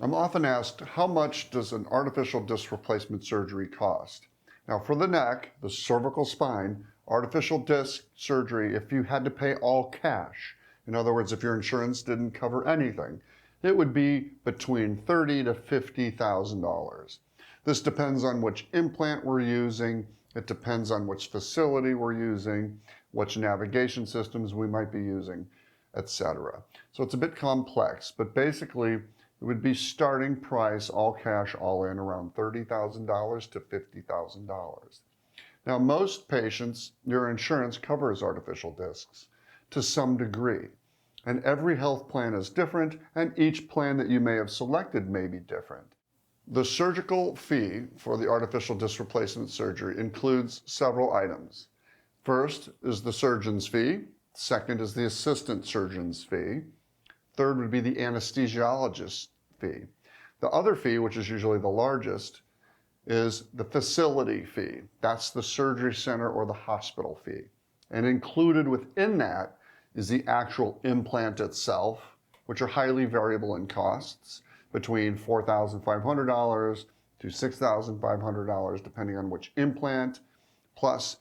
I'm often asked, how much does an artificial disc replacement surgery cost? Now, for the neck, the cervical spine, artificial disc surgery, if you had to pay all cash, in other words, if your insurance didn't cover anything, it would be between $30,000 to $50,000. This depends on which implant we're using. It depends on which facility we're using, which navigation systems we might be using, etc. So it's a bit complex, but basically it would be starting price, all cash, all in, around $30,000 to $50,000. Now, most patients, your insurance covers artificial discs to some degree. And every health plan is different, and each plan that you may have selected may be different. The surgical fee for the artificial disc replacement surgery includes several items. First is the surgeon's fee. Second is the assistant surgeon's fee. Third would be the anesthesiologist's fee. The other fee, which is usually the largest, is the facility fee. That's the surgery center or the hospital fee. And included within that is the actual implant itself, which are highly variable in costs, between $4,500 to $6,500, depending on which implant. Plus,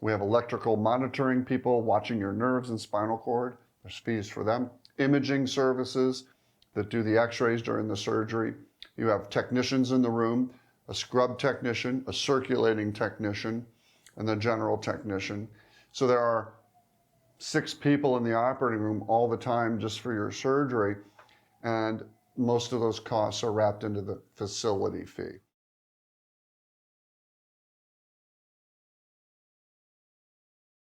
we have electrical monitoring people watching your nerves and spinal cord. There's fees for them. Imaging services that do the x-rays during the surgery. You have technicians in the room, a scrub technician, a circulating technician, and the general technician. So there are 6 people in the operating room all the time just for your surgery, and most of those costs are wrapped into the facility fee.